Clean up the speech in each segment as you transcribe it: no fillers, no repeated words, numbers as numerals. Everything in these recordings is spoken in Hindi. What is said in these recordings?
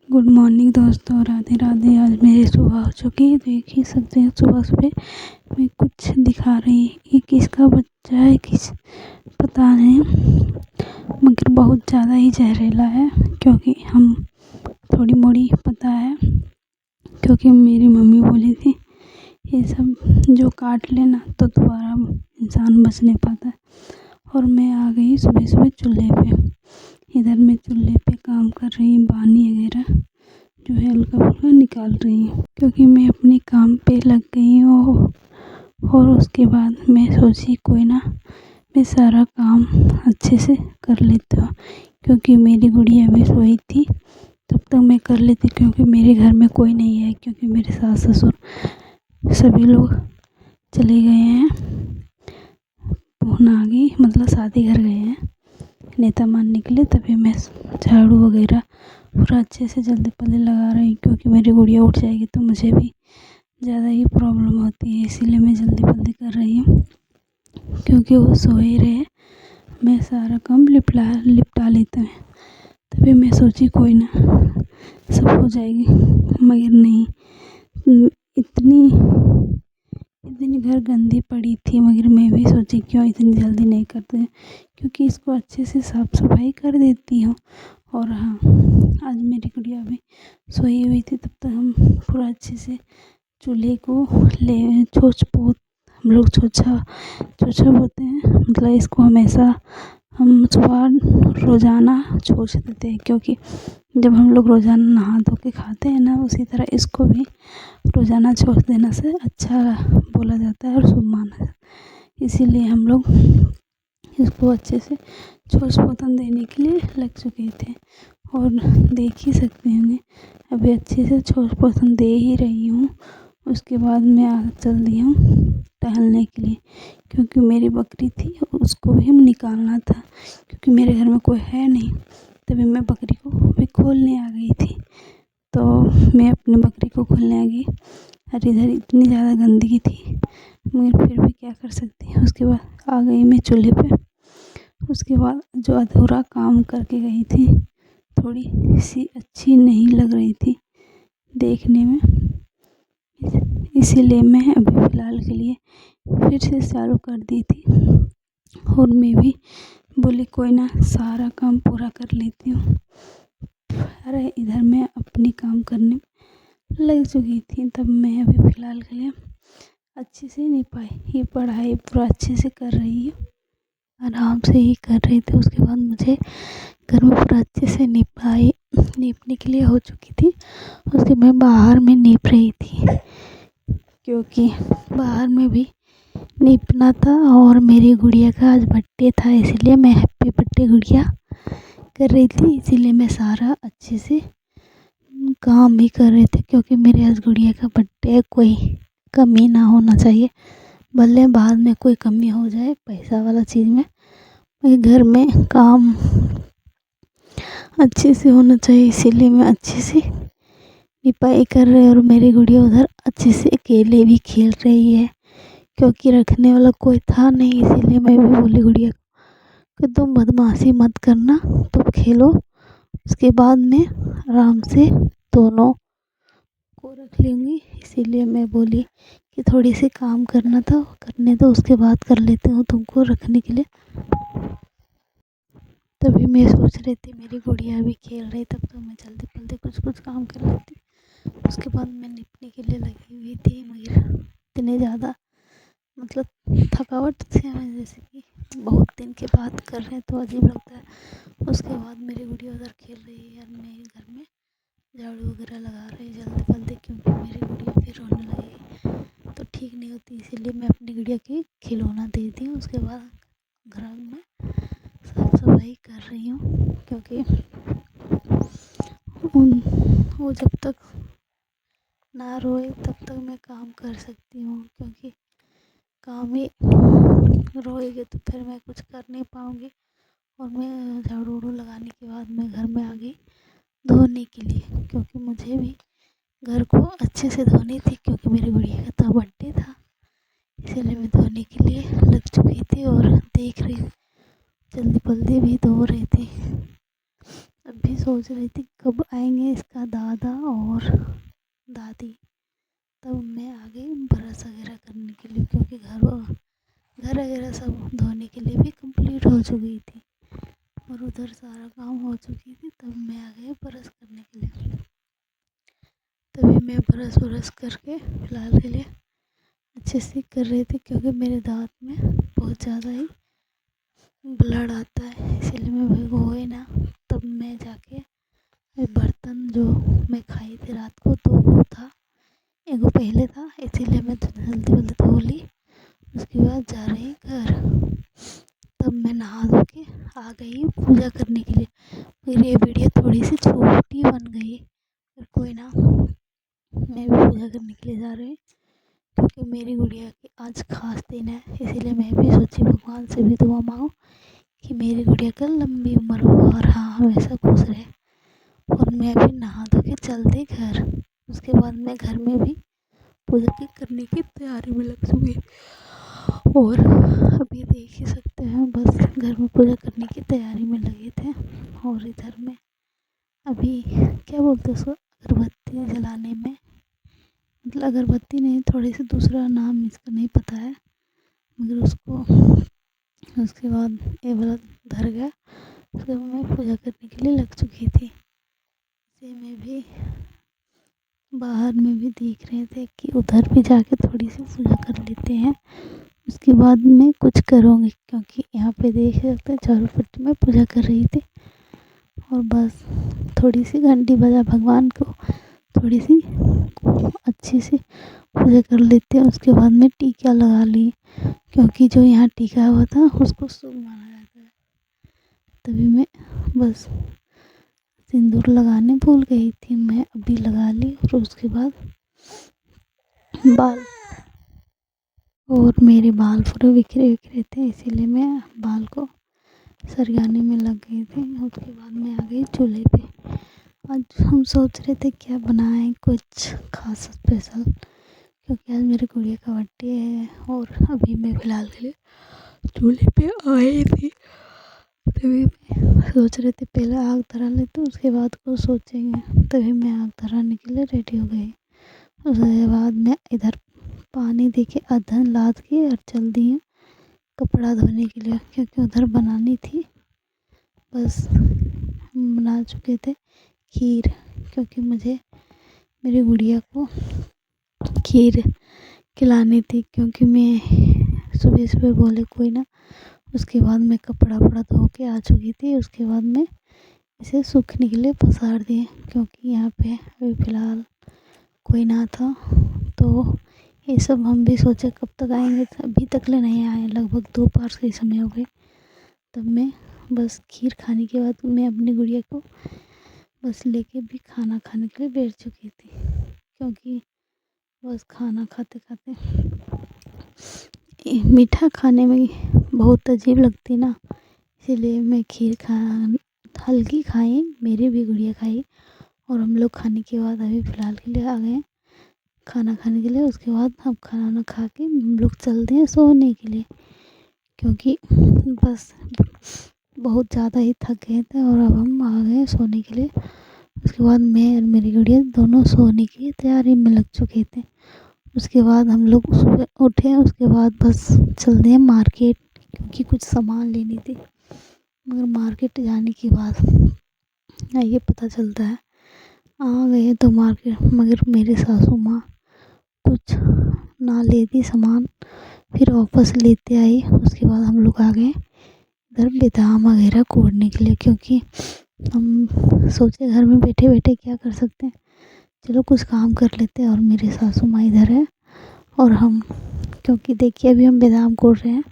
गुड मॉर्निंग दोस्तों, राधे राधे। आज मेरी सुबह हो चुकी है। देख ही सकते हैं सुबह सुबह मैं कुछ दिखा रही। ये किसका बच्चा है किस पता नहीं, मगर बहुत ज़्यादा ही जहरीला है। क्योंकि हम थोड़ी मोड़ी पता है, क्योंकि मेरी मम्मी बोली थी ये सब जो काट लेना तो दोबारा इंसान बच नहीं पाता है। और मैं आ गई सुबह सुबह चूल्हे पे। इधर मैं चूल्हे पे काम कर रही हूँ, पानी वगैरह जो है हल्का फुल्का निकाल रही हूँ, क्योंकि मैं अपने काम पे लग गई हूँ। और उसके बाद मैं सोची कोई ना, मैं सारा काम अच्छे से कर लेती हूँ, क्योंकि मेरी गुड़िया अभी सोई थी तब तक मैं कर लेती, क्योंकि मेरे घर में कोई नहीं है, क्योंकि मेरे सास ससुर सभी लोग चले गए हैं। आ गई मतलब शादी घर गए हैं नेता मानने के लिए। तभी मैं झाड़ू वगैरह पूरा अच्छे से जल्दी पल्दी लगा रही हूँ, क्योंकि मेरी गुड़िया उठ जाएगी तो मुझे भी ज़्यादा ही प्रॉब्लम होती है। इसीलिए मैं जल्दी पल्दी कर रही हूँ, क्योंकि वो सो ही रहे। मैं सारा काम लिपटा लेते हैं। तभी मैं सोची कोई ना, सब हो जाएगी, मगर नहीं। इतनी घर गंदी पड़ी थी, मगर मैं भी सोची क्यों इतनी जल्दी नहीं करते हैं, क्योंकि इसको अच्छे से साफ़ सफाई कर देती हूँ। और हाँ, आज मेरी गुड़िया भी सोई हुई थी, तब तक हम पूरा अच्छे से चूल्हे को ले छोछ पोत, हम लोग छोछा बोलते हैं, मतलब इसको हमेशा हम सुबह रोज़ाना छोछ देते हैं। क्योंकि जब हम लोग रोज़ाना नहा धो के खाते हैं ना, उसी तरह इसको भी रोज़ाना छोछ देने से अच्छा बोला जाता है और शुभ माना जाता है। इसीलिए हम लोग इसको अच्छे से छोछ पोतन देने के लिए लग चुके थे। और देख ही सकते होंगे अभी अच्छे से छोछ पोतन दे ही रही हूँ। उसके बाद मैं चल दी हूँ टहलने के लिए, क्योंकि मेरी बकरी थी उसको भी निकालना था, क्योंकि मेरे घर में कोई है नहीं। तभी मैं बकरी को भी खोलने आ गई थी। तो मैं अपनी बकरी को खोलने आ गई, और इधर इतनी ज़्यादा गंदगी थी, मगर फिर भी क्या कर सकती हूँ। उसके बाद आ गई मैं चूल्हे पे। उसके बाद जो अधूरा काम करके गई थी, थोड़ी सी अच्छी नहीं लग रही थी देखने में, इसीलिए मैं अभी फ़िलहाल के लिए फिर से चालू कर दी थी। और मैं भी बोली कोई ना, सारा काम पूरा कर लेती हूँ। अरे इधर मैं अपनी काम करने में लग चुकी थी, तब मैं अभी फ़िलहाल के लिए अच्छे से नहीं पाई। ये पढ़ाई पूरा अच्छे से कर रही हूँ, आराम से ही कर रही थी। उसके बाद मुझे घर में पूरा अच्छे से नीपने के लिए हो चुकी थी। उसके मैं बाहर में नीप रही थी, क्योंकि बाहर में भी नीपना था। और मेरी गुड़िया का आज बर्थडे था, इसलिए मैं हैप्पी बर्थडे गुड़िया कर रही थी। इसीलिए मैं सारा अच्छे से काम भी कर रहे थे, क्योंकि मेरे आज गुड़िया का बर्थडे, कोई कमी ना होना चाहिए। भले बाद में कोई कमी हो जाए पैसा वाला चीज़ में, मेरे घर में काम अच्छे से होना चाहिए। इसीलिए मैं अच्छे से निपाई कर रही। और मेरी गुड़िया उधर अच्छे से अकेले भी खेल रही है, क्योंकि रखने वाला कोई था नहीं। इसीलिए मैं भी बोली गुड़िया को कि तुम बदमाशी मत करना, तुम खेलो, उसके बाद मैं आराम से दोनों को रख लूँगी। इसीलिए मैं बोली कि थोड़ी सी काम करना था, करने दो, उसके बाद कर लेती हूँ तुमको रखने के लिए। तभी मैं सोच रही थी मेरी गुड़िया भी खेल रही, तब तो मैं जल्दी जल्दी कुछ काम कर लेती। उसके बाद मैं निपने के लिए लगी हुई थी, मगर इतने ज़्यादा मतलब थकावट से हमें, जैसे कि बहुत दिन के बाद कर रहे हैं तो अजीब लगता है। उसके बाद मेरी गुड़िया उधर खेल रही है और मैं घर में झाड़ू वगैरह लगा रही जल्दी जल्दी, क्योंकि मेरी गुड़िया फिर रोने लगेगी तो ठीक नहीं होती। इसीलिए मैं अपनी गुड़िया की खिलौना दे दी हूँ। उसके बाद घर में साफ सफाई कर रही हूँ, क्योंकि वो जब तक ना रोए तब तक मैं काम कर सकती हूँ, क्योंकि काम ही रोएगी तो फिर मैं कुछ कर नहीं पाऊँगी। और मैं झाड़ू वाड़ू लगाने के बाद मैं घर में आ गई धोने के लिए, क्योंकि मुझे भी घर को अच्छे से धोनी थी, क्योंकि मेरी गुड़िया का तो बर्थडे था। इसीलिए मैं धोने के लिए लग चुकी थी और देख रही जल्दी जल्दी भी धो रही थी। अभी सोच रही थी कब आएंगे इसका दादा और दादी, तब मैं आ गई ब्रश वगैरह करने के लिए, क्योंकि घर वगैरह सब धोने के लिए भी कंप्लीट हो चुकी थी और उधर सारा काम हो चुकी थी। तब मैं आ गई ब्रश करने के लिए। तभी मैं ब्रश व्रश करके फ़िलहाल के लिए अच्छे से कर रही थी, क्योंकि मेरे दांत में बहुत ज़्यादा ही ब्लड आता है, इसीलिए मैं भिगोए ना। तब मैं जाके बर्तन जो मैं खाई थी रात को, तो वो था, एक वो पहले था, इसीलिए मैं जल्दी जल्दी धो ली। उसके बाद जा रही घर। तब मैं नहा धो के आ गई पूजा करने के लिए। फिर ये वीडियो थोड़ी सी छोटी बन गई, पर कोई ना, मैं भी पूजा करने के लिए जा रही हूँ, क्योंकि मेरी गुड़िया की आज खास दिन है। इसीलिए मैं भी सोची भगवान से भी दुआ मांगूं कि मेरी गुड़िया का लंबी उम्र हो और हाँ हमेशा खुश रहे। और मैं भी नहा धो के चल दी घर। उसके बाद मैं घर में भी पूजा की करने की तैयारी में लग चुकी। और अभी देख ही सकते हैं, बस घर में पूजा करने की तैयारी में लगे थे। और इधर में अभी क्या बोलते हैं उसको, अगरबत्ती जलाने में, मतलब अगरबत्ती नहीं, थोड़ी सी दूसरा नाम इसका नहीं पता है, मगर उसको उसके बाद ये वाला धर गया। उसके बाद मैं पूजा करने के लिए लग चुकी थी। इसे में भी बाहर में भी देख रहे थे कि उधर भी जाके थोड़ी सी पूजा कर लेते हैं, उसके बाद मैं कुछ करूँगी, क्योंकि यहाँ पे देख सकते हैं चारों पट्टी में पूजा कर रही थी। और बस थोड़ी सी घंटी बजा भगवान को, थोड़ी सी अच्छी सी पूजा कर लेते हैं। उसके बाद में टीका लगा ली, क्योंकि जो यहाँ टीका हुआ था उसको शुभ माना जाता है। तभी मैं बस सिंदूर लगाने भूल गई थी, मैं अभी लगा ली। और उसके बाद बाल, और मेरे बाल पूरे बिखरे बिखरे थे, इसीलिए मैं बाल को सरियाने में लग गई थी। उसके बाद मैं आ गई चूल्हे पे। आज हम सोच रहे थे क्या बनाएं, कुछ खास स्पेशल, क्योंकि आज मेरी गुड़िया का बर्थडे है। और अभी मैं फ़िलहाल के लिए चूल्हे पे आई थी, तभी मैं सोच रहे थे पहले आग धरा लेते, उसके बाद कुछ सोचेंगे। तभी मैं आग धराने के लिए रेडी हो गई। उसके बाद मैं इधर पानी देके अदहन लाद के और चल दी हूँ कपड़ा धोने के लिए, क्योंकि उधर बनानी थी। बस हम बना चुके थे खीर, क्योंकि मुझे मेरी गुड़िया को खीर खिलानी थी, क्योंकि मैं सुबह सुबह बोले कोई ना। उसके बाद मैं कपड़ा वपड़ा धो के आ चुकी थी। उसके बाद मैं इसे सूखने के लिए पसार दिए, क्योंकि यहाँ पे अभी फ़िलहाल कोई ना था। तो ये सब हम भी सोचे कब तक आएंगे, अभी तक ले नहीं आए, लगभग दोपहर के समय हो गए। तब मैं बस खीर खाने के बाद मैं अपनी गुड़िया को बस लेके भी खाना खाने के लिए बैठ चुकी थी, क्योंकि बस खाना खाते खाते मीठा खाने में बहुत अजीब लगती ना, इसीलिए मैं खीर हल्की खाई, मेरी भी गुड़िया खाई। और हम लोग खाने के बाद अभी फ़िलहाल के लिए आ गए खाना खाने के लिए। उसके बाद हम खाना वाना खा के हम लोग चलते हैं सोने के लिए, क्योंकि बस बहुत ज़्यादा ही थक गए थे और अब हम आ गए सोने के लिए। उसके बाद मैं और मेरी गुड़िया दोनों सोने की तैयारी में लग चुके थे। उसके बाद हम लोग सुबह उठे, उसके बाद बस चल दिए मार्केट, क्योंकि कुछ सामान लेनी थी। मगर मार्केट जाने के बाद ये पता चलता है आ गए तो मार्केट, मगर मेरे सासू माँ कुछ ना लेती सामान, फिर वापस लेते आई। उसके बाद हम लोग आ गए इधर बादाम वगैरह कोड़ने के लिए, क्योंकि हम सोचे घर में बैठे बैठे क्या कर सकते हैं, चलो कुछ काम कर लेते हैं। और मेरे सासू माँ इधर है और हम, क्योंकि देखिए अभी हम बादाम कोड़ रहे हैं,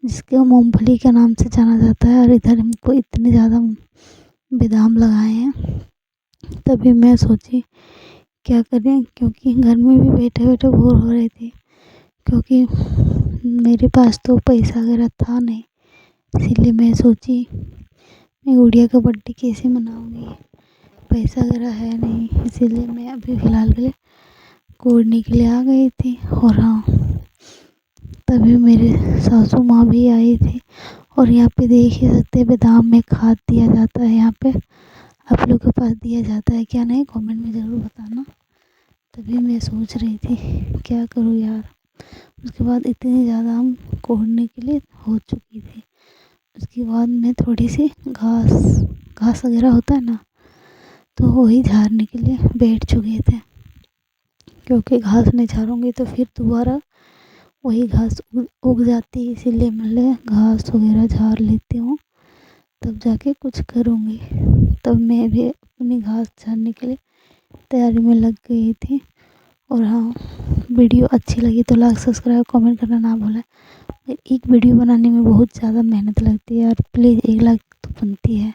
जिसके मूंगफली के नाम से जाना जाता है। और इधर हमको इतने ज़्यादा बादाम लगाए हैं, तभी मैं सोची क्या करें, क्योंकि घर में भी बैठे बैठे बोर हो रही थी, क्योंकि मेरे पास तो पैसा वगैरह था नहीं। इसीलिए मैं सोची मैं गुड़िया का बर्थडे कैसे मनाऊंगी, पैसा वगैरह है नहीं। इसीलिए मैं अभी फ़िलहाल के लिए कोड़ने के लिए आ गई थी। और हाँ, तभी मेरे सासू माँ भी आई थी। और यहाँ पे देख ही सकते हैं बादाम में खाद दिया जाता है यहाँ पे, आप लोग के पास दिया जाता है क्या नहीं, कमेंट में ज़रूर बताना। तभी मैं सोच रही थी क्या करूँ यार। उसके बाद इतनी ज़्यादा हम कोड़ने के लिए हो चुकी थी। उसके बाद मैं थोड़ी सी घास वगैरह होता है ना, तो वही झाड़ने के लिए बैठ चुके थे, क्योंकि घास नहीं झाड़ूंगी तो फिर दोबारा वही घास उग जाती है। इसीलिए मैं घास वगैरह झाड़ लेती हूँ, तब जाके कुछ करूँगी। तब मैं भी अपनी घास झाड़ने के लिए तैयारी में लग गई थी। और हाँ, वीडियो अच्छी लगी तो लाइक सब्सक्राइब कमेंट करना ना भूलें। एक वीडियो बनाने में बहुत ज़्यादा मेहनत लगती है यार, प्लीज़ 1 लाख तो बनती है।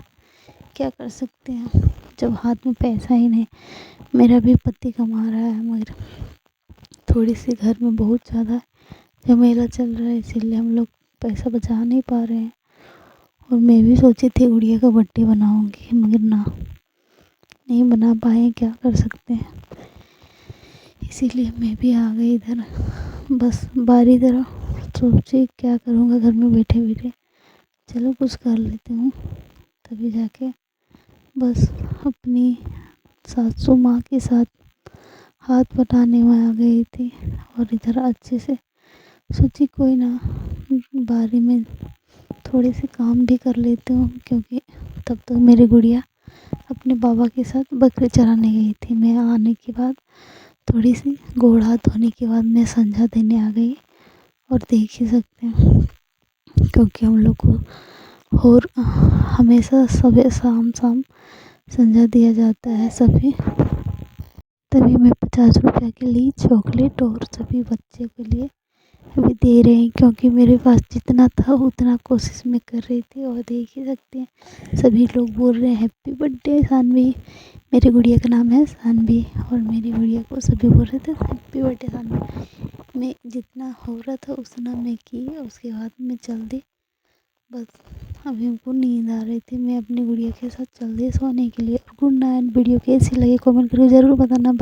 क्या कर सकते हैं जब हाथ में पैसा ही नहीं। मेरा भी पति कमा रहा है, मगर थोड़ी सी घर में बहुत ज़्यादा झमेला चल रहा है, इसीलिए हम लोग पैसा बचा नहीं पा रहे हैं। और मैं भी सोची थी गुड़िया का बर्थडे बनाऊंगी, मगर नहीं बना पाए, क्या कर सकते हैं। इसीलिए मैं भी आ गई इधर, बस बारी तरह सोची क्या करूँगा घर में बैठे बैठे, चलो कुछ कर लेती हूँ। तभी जाके बस अपनी सासू माँ के साथ हाथ बटाने में आ गई थी। और इधर अच्छे से सोची कोई ना, बारी में थोड़े से काम भी कर लेती हूँ, क्योंकि तब तक मेरी गुड़िया अपने बाबा के साथ बकरी चराने गई थी। मैं आने के बाद थोड़ी सी गोड़ हाथ धोने के बाद मैं संझा देने आ गई। और देख ही सकते हैं, क्योंकि हम लोग को और हमेशा सुबह शाम संझा दिया जाता है सभी। तभी मैं 50 रुपये के लिए चॉकलेट और सभी बच्चे के लिए अभी दे रहे हैं, क्योंकि मेरे पास जितना था उतना कोशिश मैं कर रही थी। और देख ही सकते हैं सभी लोग बोल रहे हैं हैप्पी बर्थडे सानवी। मेरी गुड़िया का नाम है सानवी, और मेरी गुड़िया को सभी बोल रहे थे हैप्पी बर्थडे सानवी। मैं जितना हो रहा था उतना मैं की, उसके बाद मैं चल दी। बस अभी हमको नींद आ रही थी, मैं अपनी गुड़िया के साथ चल दी सोने के लिए। Good night. वीडियो कैसी लगी कमेंट करके ज़रूर बताना। बाय।